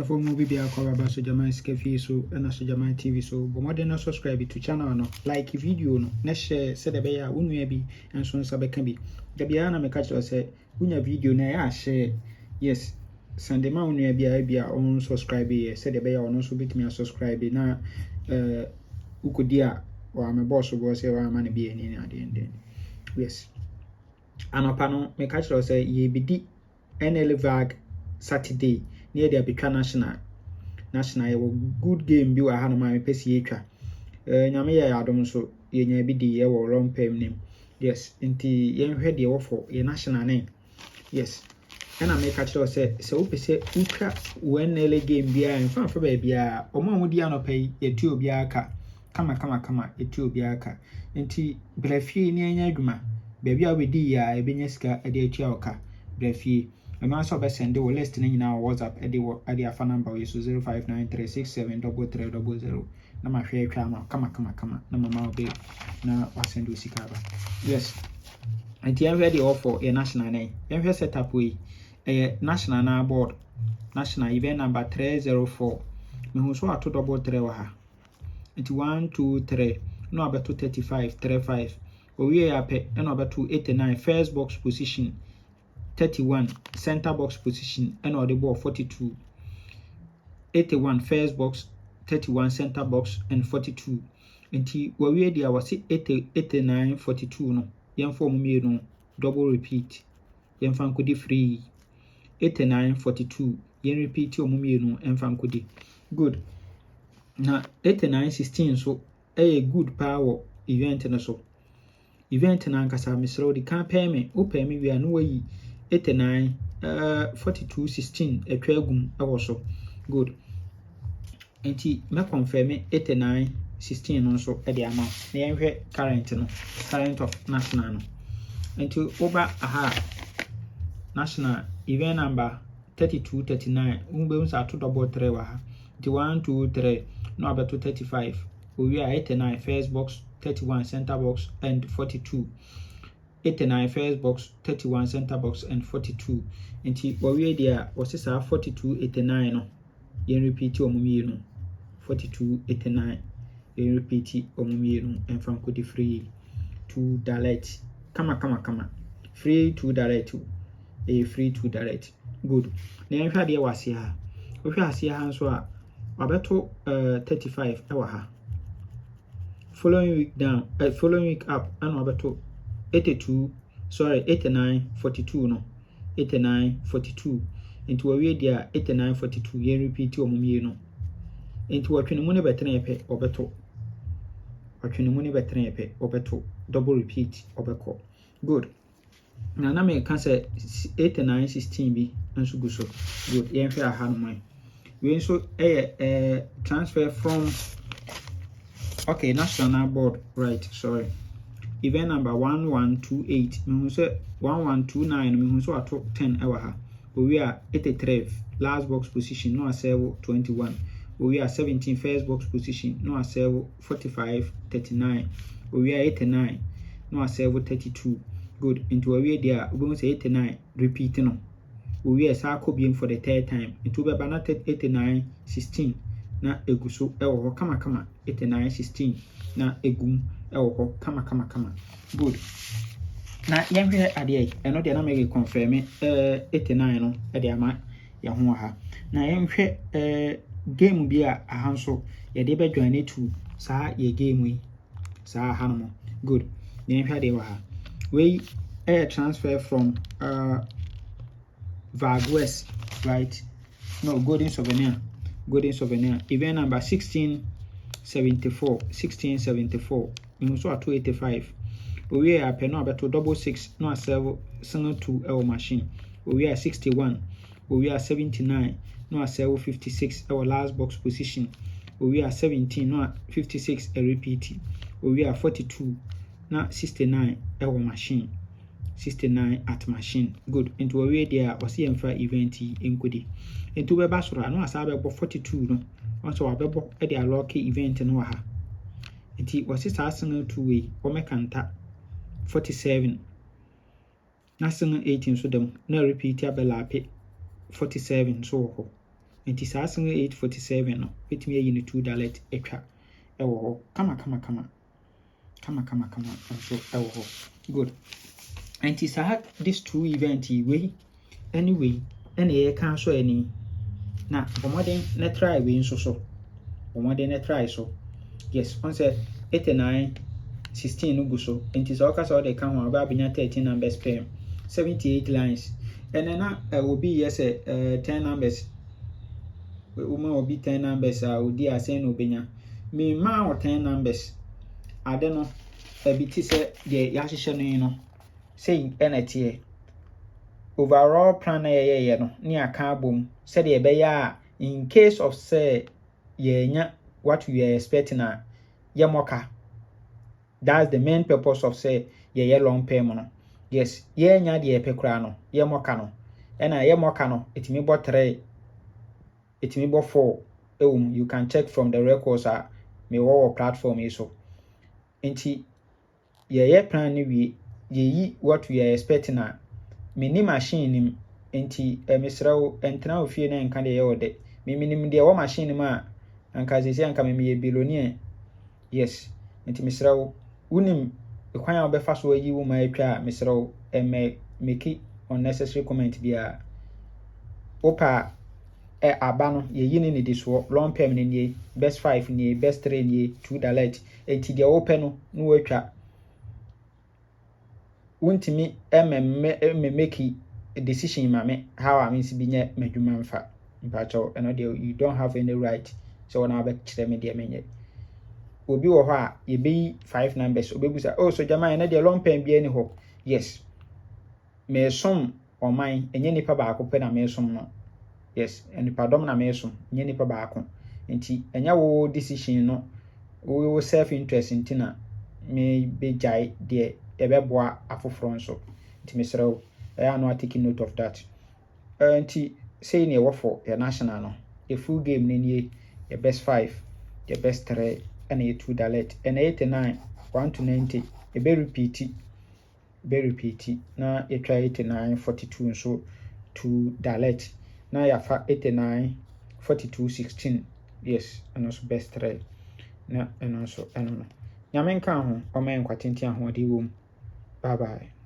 For movie be a cover about Sojaman Skefi so and Sojaman TV so but more than subscribe to channel no like video no na share said the bear unua bi and so sabeka bi da bia na me catch you say unya video na ya share yes Sunday ma unua bia on subscribe ye said the bear on so bit me subscribe na ukodi a wa me boss go say wa ma na bi ani na ade yes anopa no me catch you say ye bidi NL Vag Saturday near the Abitwa national ye good game bi wa ha no ma me pesi etwa nyame ye adom so ye nya bi di ye wo rompem nim yes nti ye hwe de wo for ye national name yes and I make a choice say we pese utwa NL game bi a mfa fa ba bia omo amudi anopai ye tu obi aka kama etu obi aka nti brafie ni anya adwuma baabi a we di ya ebenya sika e de atua oka brafie I'm also best send the list in our WhatsApp at the afa number is 0593673300. Na ma share kama na mama be na wasend usikaba. Yes. And you ready offer a national name. You set up we a national na board. National event number 304. Me who so to double 3 wa ha. It 1 2 3 no about 235 35. We are pe no about 289 first box position 31 center box position and or the ball 42 81 first box 31 center box and 42 nti we dia was 89 42 no yen form me no double repeat yen fan kodi free 89 42 yen repeat o me no en fan kodi good na 89 16 so a good power event na so event na nkasa misro di kan pay me o pay me we anu wayi 89 42 16 etwagum ewo good enti me confirm 89 16 no so e de ama na yenhwe current of national no enti oba aha national event number 32 39 umbe unsa to double 3 wa ha enti 1 2 3 no about 35 we are 89 first box 31 center box and 42 89 first box 31 center box and 42 nti we dia was 42 89 no yen repeat omumi no 42 89 yen repeat omumi no en from kodi free to direct kama free to direct free to direct good na yen hwa dia wase ha wo hwa ase ha nso a wabeto 35 ewa ha following week up and wabeto 89 42 no 89 42 into we dia 89 42 yen repeat omumie no into watwene mu ne betre epe obeto watwene mu ne betre epe obeto double repeat obeko good na me kan say 89 16 bi nso gu so good yen hwe aha no man we nso transfer from okay national board right sorry event number 1128 me hu say 1129 me hu so ato 10 ewa ha we are 83 last box position no aserve 21 we are 17 first box position no aserve 45 39 we are 89 no aserve 32 good into we there we say 89 repeat no we are sakobiem for the third time into be bana 89 16 na eguso ewo kama 89 16 na egum ewo kama good na yenhwe ade eno de na me confirm 89 no e de ama ye ho ha na yenhwe game bi a ahanso ye de be join to saa ye game yi saa hanmo good yenhwe ade wa ha we transfer from Vag West right no Golden Souvenir event number 1674 in so at 285 we are pe no abeto double 6 no aserve single 2 L machine we are 61 we are 79 no aserve 56 our last box position we are 17 no 56 a repeat we are 42 na 69 L machine 69 at machine good into we there was yemfa event enkodi into we ba soro no asa be 42 no also abebo e dey lock event no ha nti was sa single 2 way o mekanta 47 na single 18 so dem na repeat abela pe 47 so ho nti saa sen 847 no betumi ayi ne $2 etwa ɛwɔ hɔ kama nso ɛwɔ hɔ good nti saa this 2 event yi anyway ɛna yɛka so ani na bɔmmɔden na try wei nso so bɔmmɔden na try so yes on say 89 16 no gu so nti sɛ ɔka sɛ ɔde ka ho aba abenya 13 numbers per 78 lines ɛna na obi yɛ sɛ 10 numbers uma obi 10 numbers a odi asɛn na obenya me ma o 10 numbers ade no ebi ti sɛ de yɛahyehyɛ no yi no sei ɛna tie overall plan na yɛyɛ no ne aka abom sɛ de ɛbɛyɛ a in case of say yɛnya what we are expecting a yɛmɔka. That's the main purpose of say yɛyɛ long term no yes yɛnya de yɛpɛ kura no yɛmɔka no ɛna yɛmɔka no etimi bɔ 3 etimi bɔ 4 you can check from the records a me wɔ platform yi so nti yɛyɛ plan ne wie yɛyi what we are expecting a mini machine nim nti mesrɛw entena ofie na nka de yɛ ɔde minim de wɔ machine nim a anka sesi anka me yɛ billionaire yes nti mesrɛw unim kwan a wobɛfa so ayi wo ma atwa a mesrɛw make unnecessary comment bia opa aba no yɛyi ne de so long term ne nie best 5 nie best 3 nie $2 enti de wopɛ no no watwa wontimi make decision ma me how I mean si binya madwuma mfa mpacho eno de you don't have any right so na ba kire me de menye obi wo ho a yebeyi 5 numbers obebusa oh so jama na de long pen bia ni ho yes me som oman enye nipa ba akopɛ na me som no yes nipa dom na me som enye nipa ba akon enti enya wo decision no wo self interest ntina me be jai de ebeboa afoforo nso nti mesrew I no taking note of that nti say ne wo for your national no the full game ne your best 5 your best 3 and your $2 and 89 1 to 90 e be repeat na you try 89 42 so $2 na ya fa 89 42 16 yes and also best 3 na and also no nyame nka ho o men kwatenti ahode wo bye bye